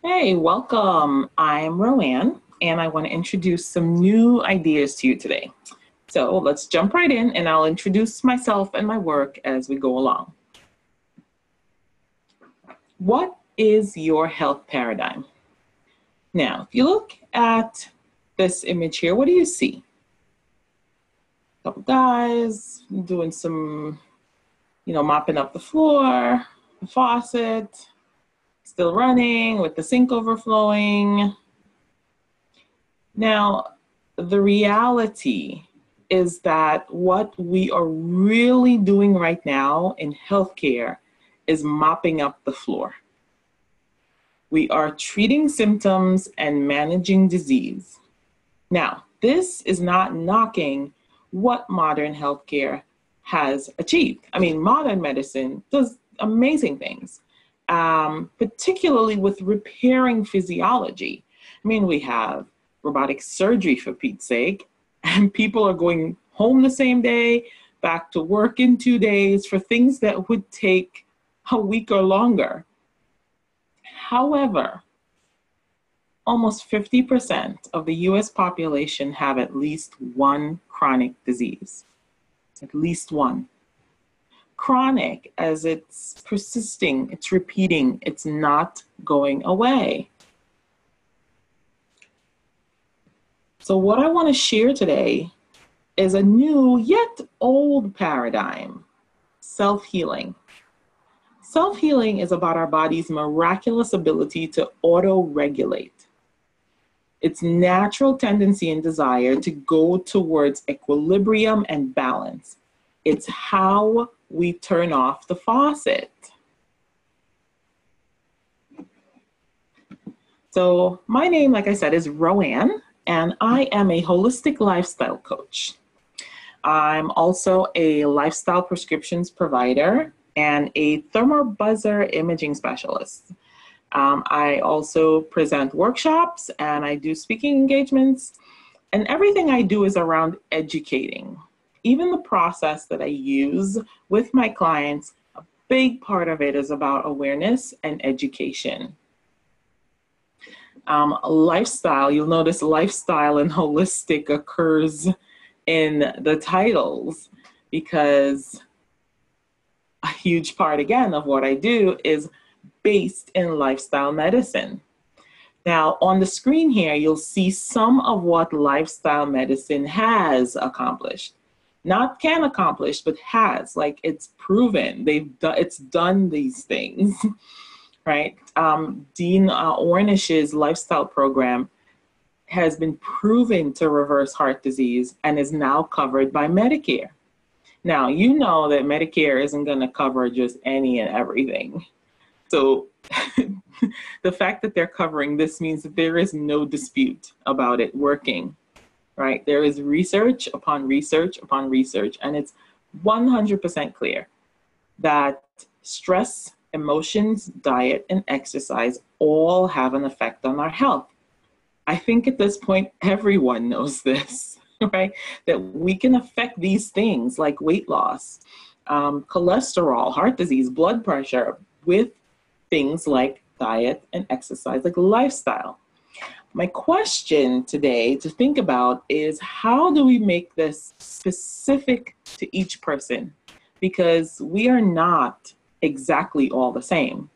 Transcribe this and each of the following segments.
Hey, welcome. I'm Roanne, and I want to introduce some new ideas to you today. So let's jump right in, and I'll introduce myself and my work as we go along. What is your health paradigm? Now, if you look at this image here, what do you see? A couple guys doing some, mopping up the floor, the faucet, still running with the sink overflowing. Now, the reality is that what we are really doing right now in healthcare is mopping up the floor. We are treating symptoms and managing disease. Now, this is not knocking what modern healthcare has achieved. I mean, modern medicine does amazing things, particularly with repairing physiology. I mean, we have robotic surgery, for Pete's sake, and people are going home the same day, back to work in 2 days for things that would take a week or longer. However, almost 50% of the US population have at least one chronic disease. At least one. Chronic, as it's persisting, it's repeating, it's not going away. So what I want to share today is a new yet old paradigm, self-healing. Self-healing is about our body's miraculous ability to auto-regulate. Its natural tendency and desire to go towards equilibrium and balance. It's how we turn off the faucet. So my name, like I said, is Roanne, and I am a holistic lifestyle coach. I'm also a lifestyle prescriptions provider and a thermobuzzer imaging specialist. I also present workshops and I do speaking engagements, and everything I do is around educating. Even the process that I use with my clients, a big part of it is about awareness and education. Lifestyle, you'll notice lifestyle and holistic occurs in the titles because a huge part, again, of what I do is based in lifestyle medicine. Now, on the screen here, you'll see some of what lifestyle medicine has accomplished. Not can accomplish, but has, like it's proven. It's done these things, right? Dean Ornish's lifestyle program has been proven to reverse heart disease and is now covered by Medicare. Now, you know that Medicare isn't going to cover just any and everything. So the fact that they're covering this means that there is no dispute about it working, right? There is research upon research upon research, and it's 100% clear that stress, emotions, diet, and exercise all have an effect on our health. I think at this point, everyone knows this, right? That we can affect these things like weight loss, cholesterol, heart disease, blood pressure with things like diet and exercise, like lifestyle. My question today to think about is, how do we make this specific to each person? Because we are not exactly all the same.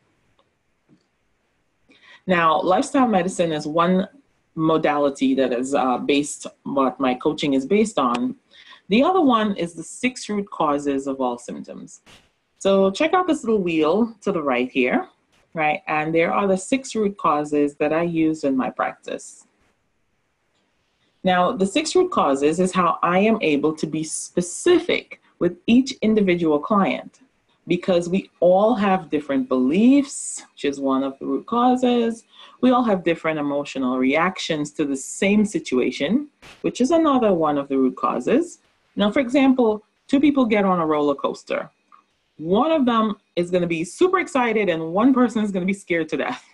Now, lifestyle medicine is one modality that is based, what my coaching is based on. The other one is the 6 root causes of all symptoms. So check out this little wheel to the right here, right? And there are the 6 root causes that I use in my practice. Now, the 6 root causes is how I am able to be specific with each individual client, because we all have different beliefs, which is one of the root causes. We all have different emotional reactions to the same situation, which is another one of the root causes. Now, for example, 2 people get on a roller coaster. One of them is going to be super excited and one person is going to be scared to death,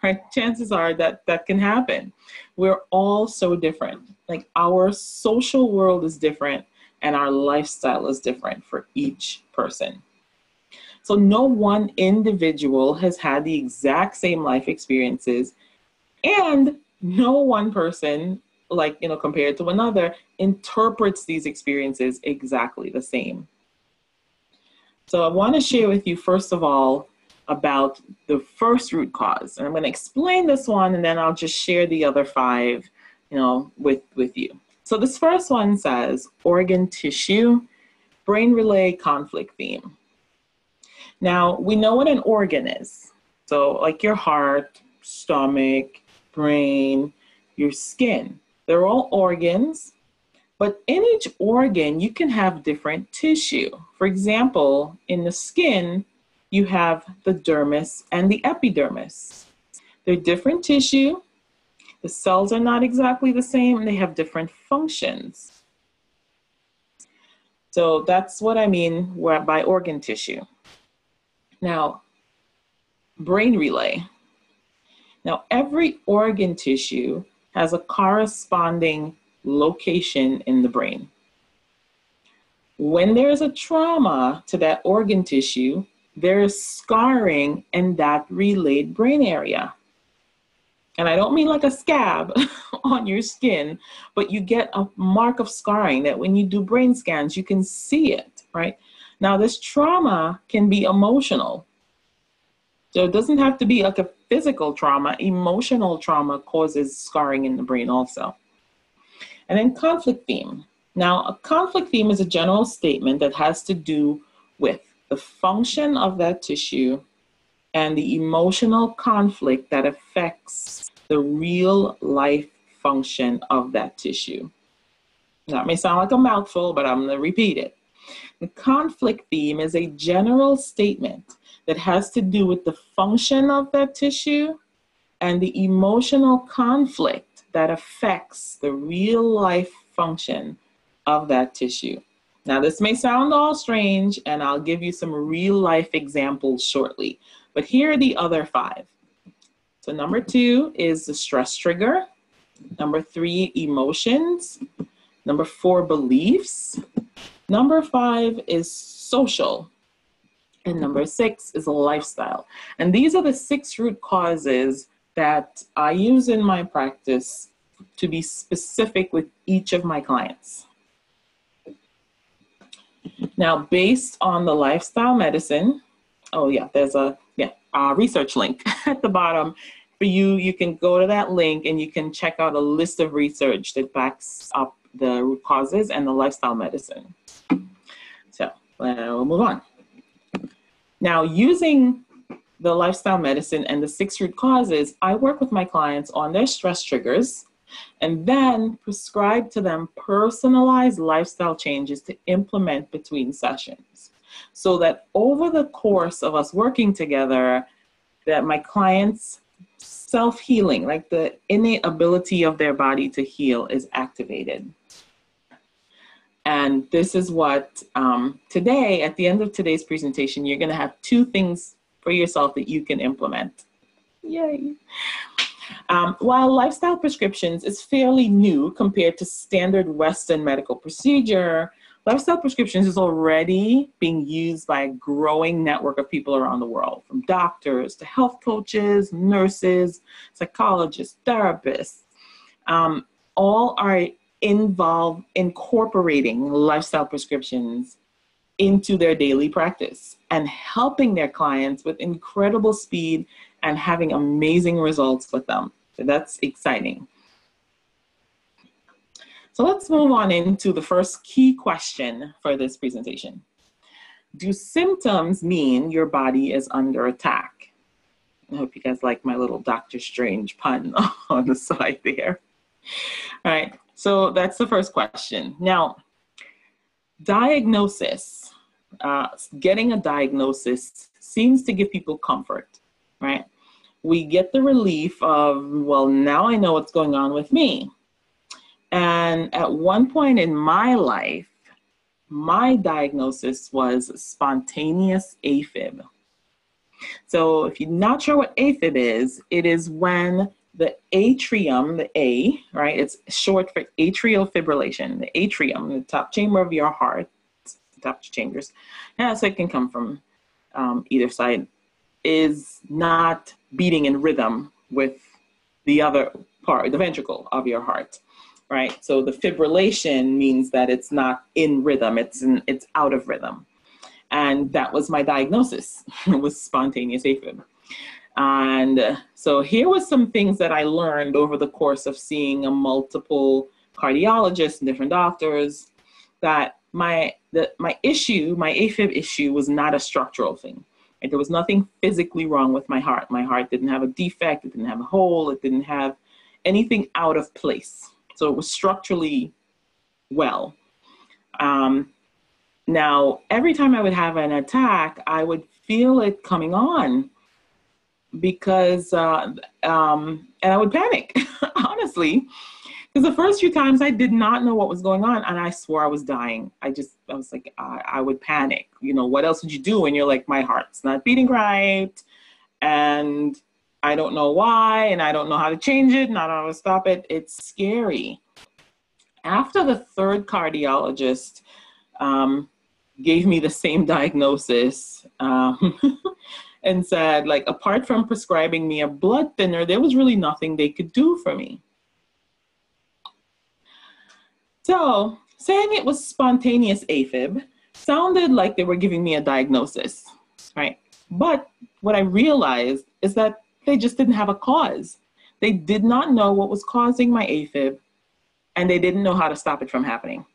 right? Chances are that that can happen. We're all so different. Like, our social world is different and our lifestyle is different for each person. So no one individual has had the exact same life experiences, and no one person, like, compared to another, interprets these experiences exactly the same. So I want to share with you, first of all, about the first root cause. And I'm going to explain this one, and then I'll just share the other 5, with you. So this first one says organ tissue, brain relay conflict theme. Now, we know what an organ is. So like your heart, stomach, brain, your skin, they're all organs. But in each organ, you can have different tissue. For example, in the skin, you have the dermis and the epidermis. They're different tissue. The cells are not exactly the same, and they have different functions. So that's what I mean by organ tissue. Now, brain relay. Now, every organ tissue has a corresponding location in the brain. When there's a trauma to that organ tissue, there is scarring in that relayed brain area. And I don't mean like a scab on your skin, but you get a mark of scarring that when you do brain scans, you can see it, right? Now, this trauma can be emotional. So it doesn't have to be like a physical trauma. Emotional trauma causes scarring in the brain also. And then conflict theme. Now, a conflict theme is a general statement that has to do with the function of that tissue and the emotional conflict that affects the real life function of that tissue. That may sound like a mouthful, but I'm going to repeat it. The conflict theme is a general statement that has to do with the function of that tissue and the emotional conflict that affects the real life function of that tissue. Now, this may sound all strange, and I'll give you some real life examples shortly, but here are the other 5. So number 2 is the stress trigger. Number 3, emotions. Number 4, beliefs. Number 5 is social. And number 6 is a lifestyle. And these are the 6 root causes that I use in my practice to be specific with each of my clients. Now, based on the lifestyle medicine, there's a research link at the bottom for you. You can go to that link and you can check out a list of research that backs up the root causes and the lifestyle medicine. So we'll move on. Now, using the lifestyle medicine and the 6 root causes, I work with my clients on their stress triggers and then prescribe to them personalized lifestyle changes to implement between sessions, so that over the course of us working together, that my clients' self-healing, like the innate ability of their body to heal, is activated. And this is what today, at the end of today's presentation, you're going to have 2 things for yourself that you can implement. Yay. While lifestyle prescriptions is fairly new compared to standard Western medical procedure, lifestyle prescriptions is already being used by a growing network of people around the world, from doctors to health coaches, nurses, psychologists, therapists. All are involved incorporating lifestyle prescriptions into their daily practice and helping their clients with incredible speed and having amazing results with them. So that's exciting. So let's move on into the first key question for this presentation. Do symptoms mean your body is under attack? I hope you guys like my little Doctor Strange pun on the side there. All right, so that's the first question. Now, diagnosis, getting a diagnosis seems to give people comfort, right? We get the relief of, well, now I know what's going on with me. And at one point in my life, my diagnosis was spontaneous AFib. So if you're not sure what AFib is, it is when the atrium, the A, right? It's short for atrial fibrillation. The atrium, the top chamber of your heart, the top chambers. Yeah, so it can come from either side, is not beating in rhythm with the other part, the ventricle of your heart, right? So the fibrillation means that it's not in rhythm, it's out of rhythm. And that was my diagnosis. It was spontaneous AFib. And so here was some things that I learned over the course of seeing a multiple cardiologists and different doctors, that my issue, my AFib issue, was not a structural thing. Right? There was nothing physically wrong with my heart. My heart didn't have a defect, it didn't have a hole, it didn't have anything out of place. So it was structurally well. Now, every time I would have an attack, I would feel it coming on, because, and I would panic, honestly, because the first few times I did not know what was going on, and I swore I was dying. I was like, I would panic. You know, what else would you do? And you're like, my heart's not beating right, and I don't know why, and I don't know how to change it, and I don't know how to stop it. It's scary. After the third cardiologist gave me the same diagnosis, and said, like, apart from prescribing me a blood thinner, there was really nothing they could do for me. So saying it was spontaneous AFib sounded like they were giving me a diagnosis, right? But what I realized is that they just didn't have a cause. They did not know what was causing my AFib, and they didn't know how to stop it from happening.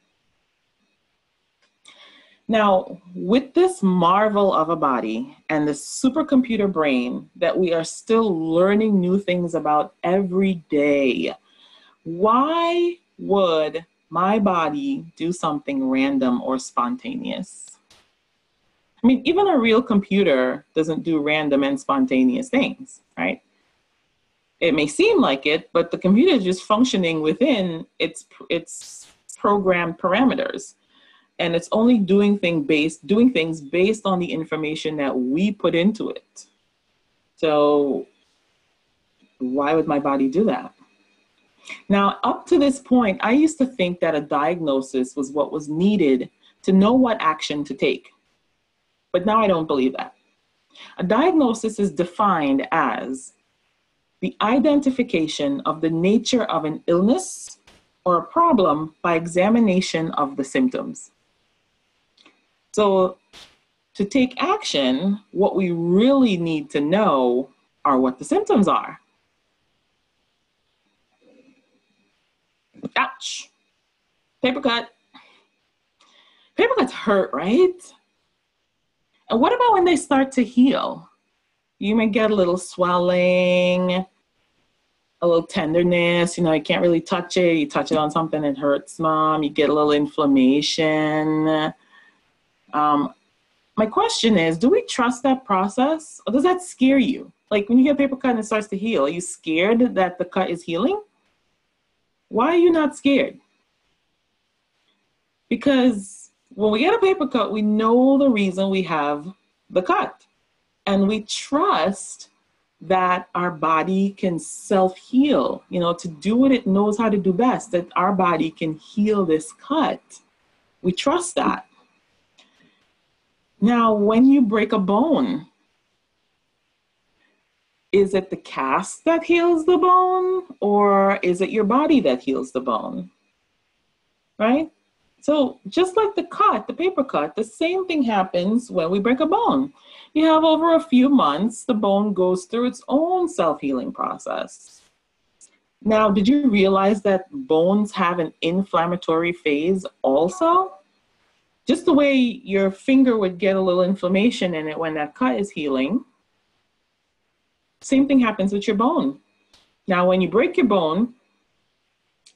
Now, with this marvel of a body and this supercomputer brain that we are still learning new things about every day, why would my body do something random or spontaneous? I mean, even a real computer doesn't do random and spontaneous things, right? It may seem like it, but the computer is just functioning within its programmed parameters. And it's only doing things based on the information that we put into it. So why would my body do that? Now, up to this point, I used to think that a diagnosis was what was needed to know what action to take. But now I don't believe that. A diagnosis is defined as the identification of the nature of an illness or a problem by examination of the symptoms. So to take action, what we really need to know are what the symptoms are. Ouch. Paper cut. Paper cuts hurt, right? And what about when they start to heal? You may get a little swelling, a little tenderness, you know, you can't really touch it. You touch it on something, it hurts, Mom. You get a little inflammation. My question is, do we trust that process, or does that scare you? Like when you get a paper cut and it starts to heal, are you scared that the cut is healing? Why are you not scared? Because when we get a paper cut, we know the reason we have the cut, and we trust that our body can self-heal, you know, to do what it knows how to do best, that our body can heal this cut. We trust that. Now, when you break a bone, is it the cast that heals the bone, or is it your body that heals the bone, right? So just like the cut, the paper cut, the same thing happens when we break a bone. You have over a few months, the bone goes through its own self-healing process. Now, did you realize that bones have an inflammatory phase also? Just the way your finger would get a little inflammation in it when that cut is healing, same thing happens with your bone. Now, when you break your bone,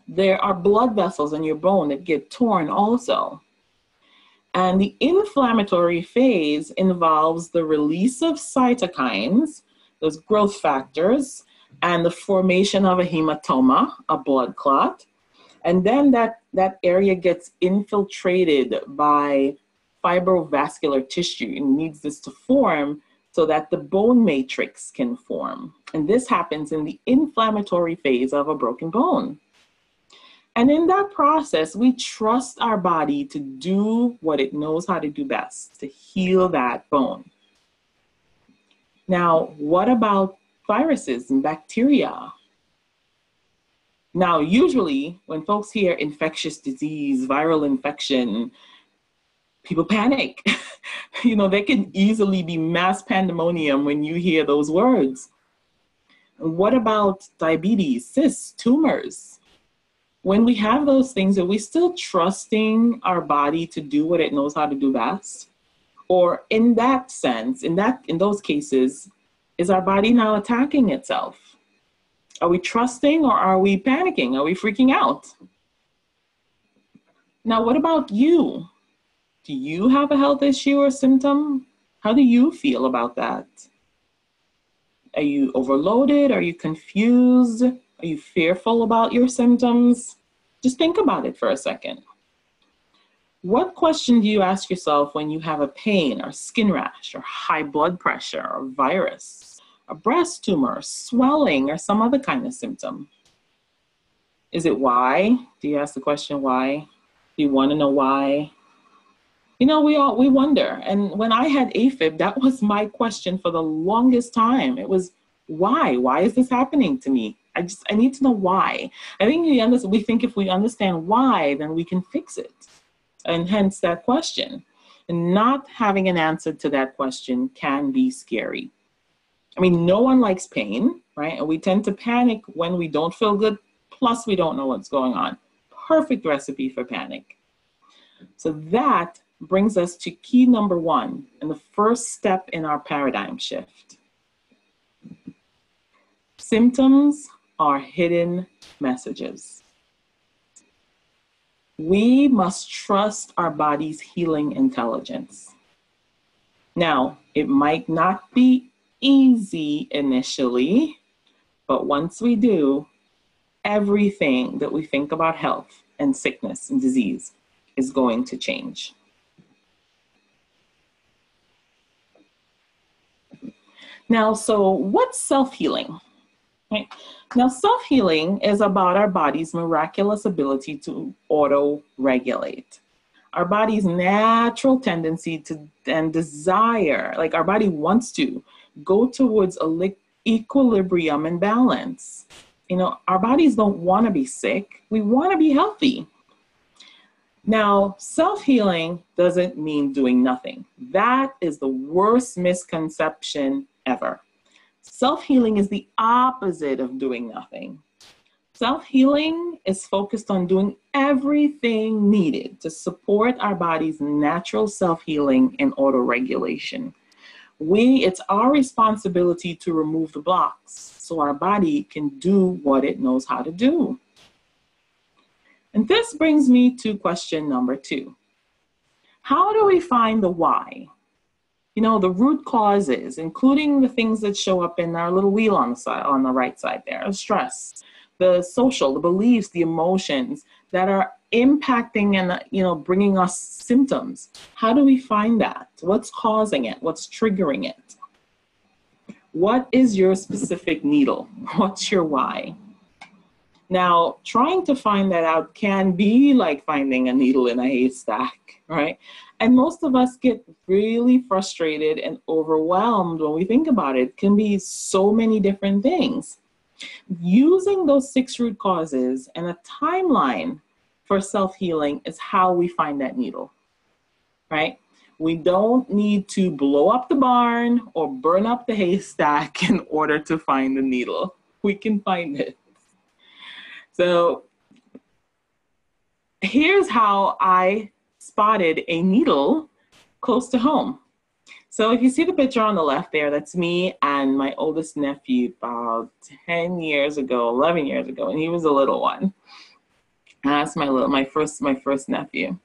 there are blood vessels in your bone that get torn also. And the inflammatory phase involves the release of cytokines, those growth factors, and the formation of a hematoma, a blood clot. And then that area gets infiltrated by fibrovascular tissue and needs this to form so that the bone matrix can form. And this happens in the inflammatory phase of a broken bone. And in that process, we trust our body to do what it knows how to do best, to heal that bone. Now, what about viruses and bacteria? Now, usually when folks hear infectious disease, viral infection, people panic. There can easily be mass pandemonium when you hear those words. What about diabetes, cysts, tumors? When we have those things, are we still trusting our body to do what it knows how to do best? Or in that sense, in those cases, is our body now attacking itself? Are we trusting or are we panicking? Are we freaking out? Now, what about you? Do you have a health issue or symptom? How do you feel about that? Are you overloaded? Are you confused? Are you fearful about your symptoms? Just think about it for a second. What question do you ask yourself when you have a pain or skin rash or high blood pressure or virus, a breast tumor, swelling, or some other kind of symptom? Is it why? Do you ask the question why? Do you want to know why? We wonder. And when I had AFib, that was my question for the longest time. It was, why? Why is this happening to me? I need to know why. I think we think if we understand why, then we can fix it. And hence that question. And not having an answer to that question can be scary. I mean, no one likes pain, right? And we tend to panic when we don't feel good, plus we don't know what's going on. Perfect recipe for panic. So that brings us to key number 1 and the first step in our paradigm shift. Symptoms are hidden messages. We must trust our body's healing intelligence. Now, it might not be easy initially, but once we do, everything that we think about health and sickness and disease is going to change. Now, so what's self-healing? Right? Now, self-healing is about our body's miraculous ability to auto-regulate. Our body's natural tendency to and desire, like our body wants to go towards equilibrium and balance. Our bodies don't want to be sick. We want to be healthy. Now, self-healing doesn't mean doing nothing. That is the worst misconception ever. Self-healing is the opposite of doing nothing. Self-healing is focused on doing everything needed to support our body's natural self-healing and auto-regulation. It's our responsibility to remove the blocks so our body can do what it knows how to do. And this brings me to question number 2. How do we find the why? The root causes, including the things that show up in our little wheel on the right side there, stress, the social, the beliefs, the emotions that are impacting and, bringing us symptoms. How do we find that? What's causing it? What's triggering it? What is your specific needle? What's your why? Now, trying to find that out can be like finding a needle in a haystack, right? And most of us get really frustrated and overwhelmed when we think about it. It can be so many different things. Using those 6 root causes and a timeline for self-healing is how we find that needle, right? We don't need to blow up the barn or burn up the haystack in order to find the needle. We can find it. So here's how I spotted a needle close to home. So if you see the picture on the left there, that's me and my oldest nephew about 10 years ago, 11 years ago, and he was a little one. And that's my first nephew.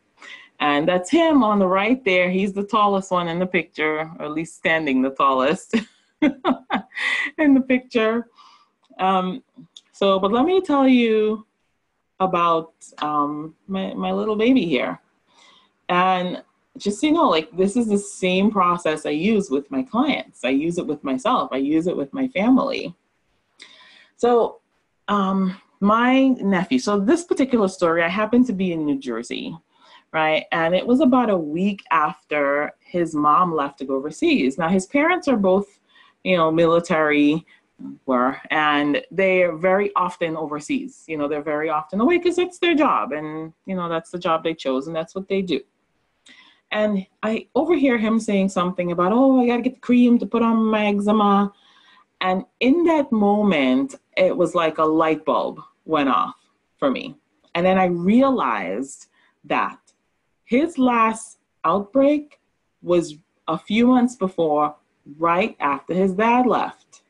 And that's him on the right there. He's the tallest one in the picture, or at least standing the tallest in the picture. But let me tell you about my little baby here. And just so you know, this is the same process I use with my clients. I use it with myself. I use it with my family. So my nephew, so this particular story, I happened to be in New Jersey, right? And it was about a week after his mom left to go overseas. Now, his parents are both military were, and they're very often overseas. They're very often away because it's their job, and that's the job they chose, and that's what they do. And I overhear him saying something about, oh, I got to get the cream to put on my eczema. And in that moment, it was like a light bulb went off for me. And then I realized that his last outbreak was a few months before, right after his dad left.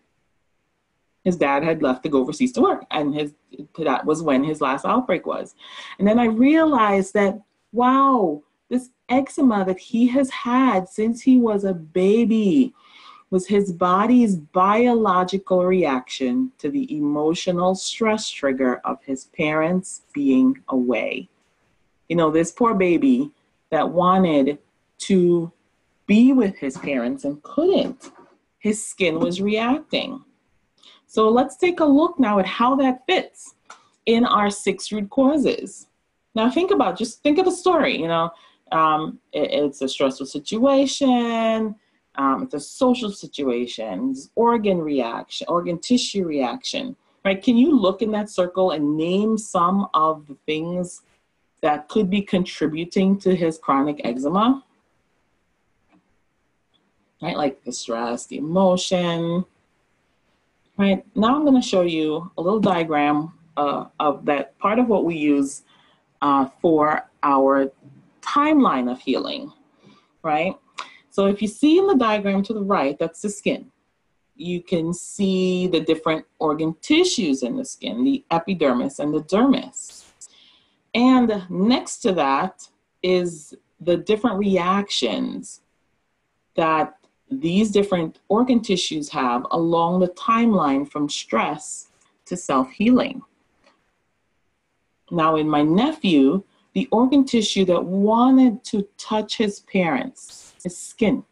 His dad had left to go overseas to work, and that was when his last outbreak was. And then I realized that, wow, this eczema that he has had since he was a baby was his body's biological reaction to the emotional stress trigger of his parents being away. This poor baby that wanted to be with his parents and couldn't. His skin was reacting. So let's take a look now at how that fits in our 6 root causes. Now think of a story, it's a stressful situation, it's a social situation, it's organ tissue reaction, right? Can you look in that circle and name some of the things that could be contributing to his chronic eczema? Right, like the stress, the emotion. Right, now I'm going to show you a little diagram of that part of what we use for our timeline of healing, right? So if you see in the diagram to the right, that's the skin. You can see the different organ tissues in the skin, the epidermis and the dermis. And next to that is the different reactions that these different organ tissues have along the timeline from stress to self-healing. Now in my nephew, the organ tissue that wanted to touch his parents, his skin,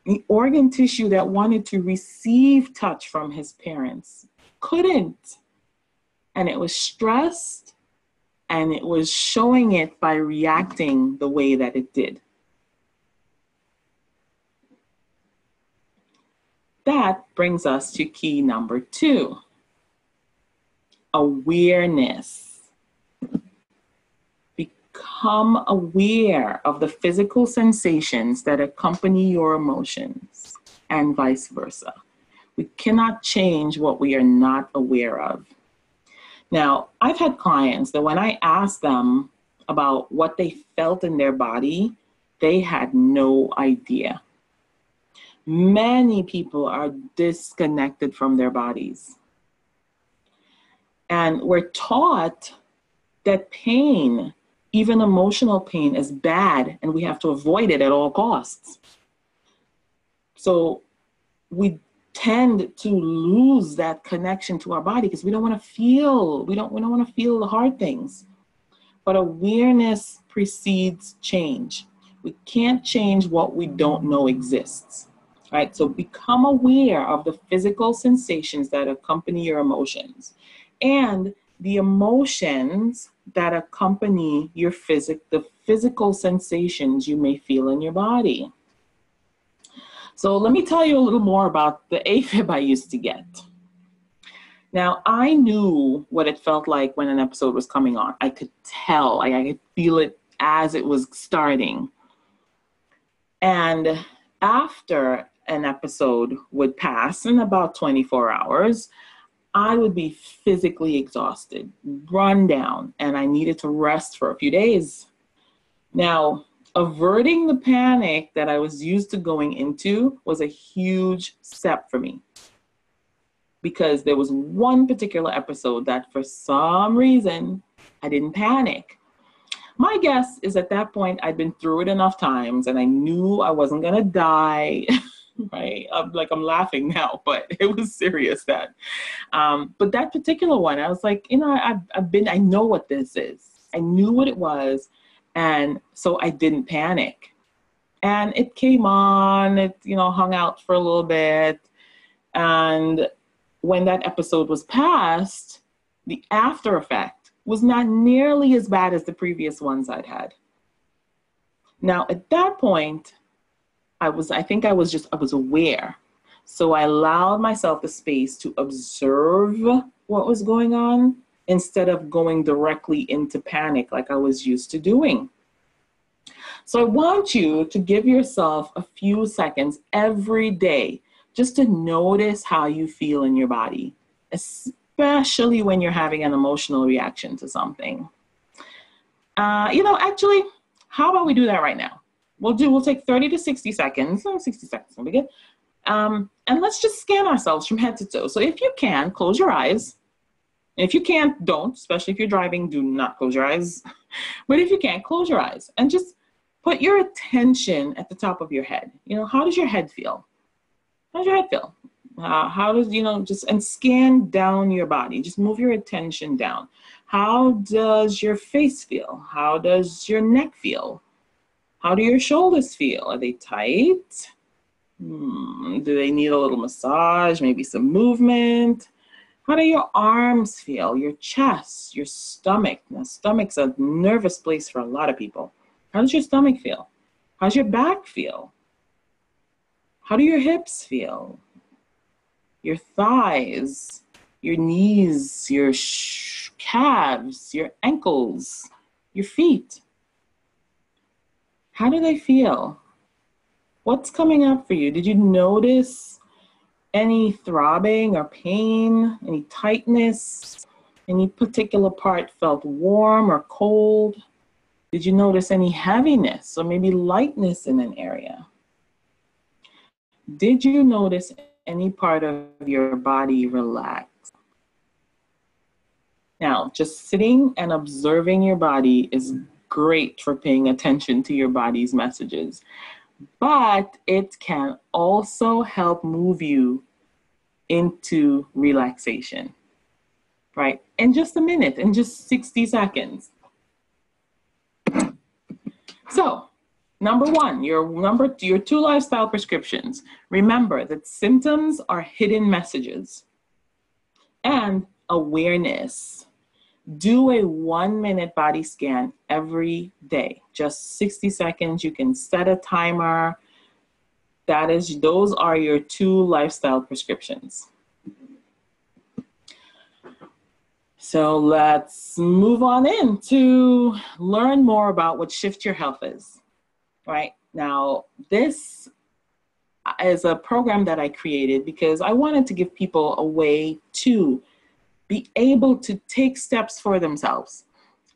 the organ tissue that wanted to receive touch from his parents, couldn't. And it was stressed, and it was showing it by reacting the way that it did. That brings us to key number 2, awareness. Become aware of the physical sensations that accompany your emotions and vice versa. We cannot change what we are not aware of. Now, I've had clients that when I asked them about what they felt in their body, they had no idea. Many people are disconnected from their bodies. And we're taught that pain, even emotional pain, is bad and we have to avoid it at all costs. So we tend to lose that connection to our body because we don't want to feel, we don't want to feel the hard things. But awareness precedes change. We can't change what we don't know exists. Right? So become aware of the physical sensations that accompany your emotions and the emotions that accompany your the physical sensations you may feel in your body. So let me tell you a little more about the AFib I used to get. Now, I knew what it felt like when an episode was coming on. I could tell, I could feel it as it was starting. And after an episode would pass in about 24 hours, I would be physically exhausted, run down, and I needed to rest for a few days. Now, averting the panic that I was used to going into was a huge step for me because there was one particular episode that for some reason I didn't panic. My guess is at that point I'd been through it enough times and I knew I wasn't gonna die. Right? I'm laughing now, but it was serious then. But that particular one, I was like, I know what this is. I knew what it was. And so I didn't panic. And it came on, it, hung out for a little bit. And when that episode was passed, the after effect was not nearly as bad as the previous ones I'd had. Now, at that point, I was aware. So I allowed myself the space to observe what was going on instead of going directly into panic like I was used to doing. So I want you to give yourself a few seconds every day just to notice how you feel in your body, especially when you're having an emotional reaction to something. Actually, how about we do that right now? We'll take 30 to 60 seconds. 60 seconds will be good. And let's just scan ourselves from head to toe. So if you can, close your eyes. If you can't, don't, especially if you're driving, do not close your eyes. But if you can, close your eyes and just put your attention at the top of your head. How does your head feel? How does your head feel? How does, and scan down your body. Just move your attention down. How does your face feel? How does your neck feel? How do your shoulders feel? Are they tight? Do they need a little massage? Maybe some movement? How do your arms feel? Your chest, your stomach? Now, stomach's a nervous place for a lot of people. How does your stomach feel? How's your back feel? How do your hips feel? Your thighs, your knees, your calves, your ankles, your feet. How do they feel? What's coming up for you? Did you notice any throbbing or pain, any tightness? Any particular part felt warm or cold? Did you notice any heaviness or maybe lightness in an area? Did you notice any part of your body relax? Now, just sitting and observing your body is great for paying attention to your body's messages, but it can also help move you into relaxation, right? In just a minute, in just 60 seconds. So, number one, your 2 lifestyle prescriptions. Remember that symptoms are hidden messages. And awareness. Do a 1-minute body scan every day. Just 60 seconds. You can set a timer. Those are your 2 lifestyle prescriptions. So let's move on in to learn more about what Shift Your Health is. Right now, this is a program that I created because I wanted to give people a way to be able to take steps for themselves.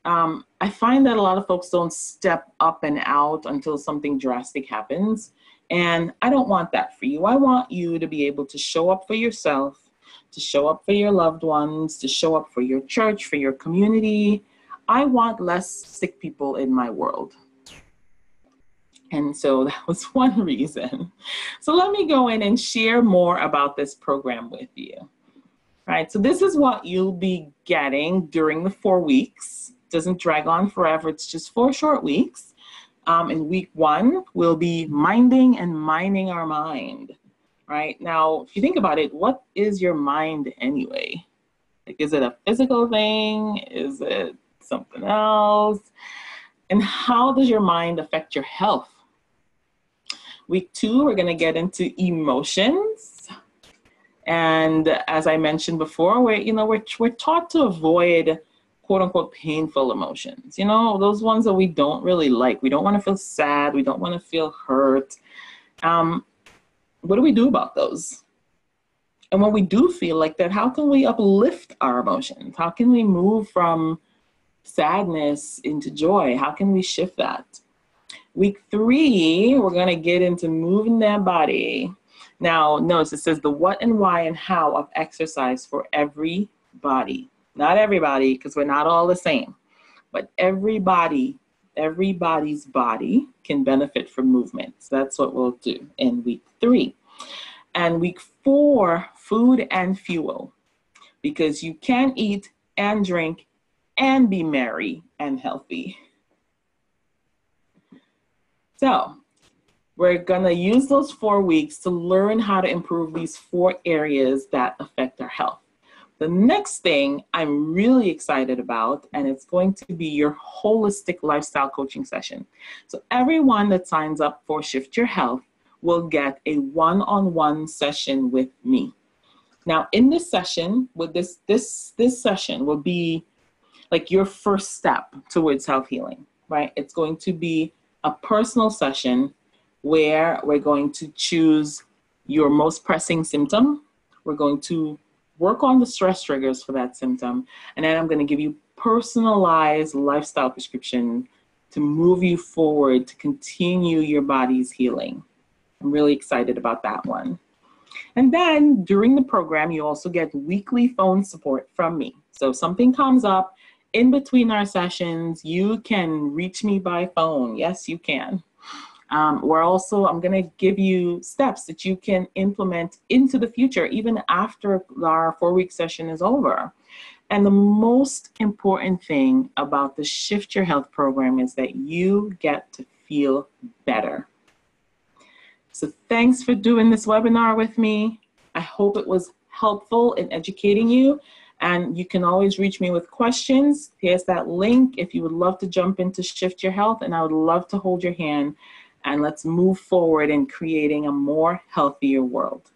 I find that a lot of folks don't step up and out until something drastic happens. And I don't want that for you. I want you to be able to show up for yourself, to show up for your loved ones, to show up for your church, for your community. I want less sick people in my world. And so that was one reason. So let me go in and share more about this program with you. All right, so this is what you'll be getting during the 4 weeks. It doesn't drag on forever, it's just 4 short weeks. In week 1, we'll be minding and mining our mind. Right now, if you think about it, what is your mind anyway? Like, is it a physical thing? Is it something else? And how does your mind affect your health? Week 2, we're going to get into emotions. And as I mentioned before, we're taught to avoid quote unquote painful emotions. Those ones that we don't really like. We don't want to feel sad. We don't want to feel hurt. What do we do about those? And when we do feel like that, how can we uplift our emotions? How can we move from sadness into joy? How can we shift that? Week 3, we're going to get into moving that body. Now, notice it says the what and why and how of exercise for everybody. Not everybody, because we're not all the same, but everybody's body can benefit from movement. So that's what we'll do in week 3. And week 4, food and fuel, because you can eat and drink and be merry and healthy. So we're going to use those 4 weeks to learn how to improve these 4 areas that affect our health. The next thing I'm really excited about, and it's going to be your holistic lifestyle coaching session. So everyone that signs up for Shift Your Health will get a one-on-one session with me. Now, in this session, with this session will be like your first step towards self-healing, right? It's going to be a personal session where we're going to choose your most pressing symptom. We're going to work on the stress triggers for that symptom. And then I'm going to give you personalized lifestyle prescription to move you forward, to continue your body's healing. I'm really excited about that one. And then during the program, you also get weekly phone support from me. So if something comes up in between our sessions, you can reach me by phone. Yes, you can. I'm going to give you steps that you can implement into the future, even after our 4-week session is over. And the most important thing about the Shift Your Health program is that you get to feel better. So thanks for doing this webinar with me. I hope it was helpful in educating you. And you can always reach me with questions. Here's that link if you would love to jump into Shift Your Health, and I would love to hold your hand. And let's move forward in creating a more healthier world.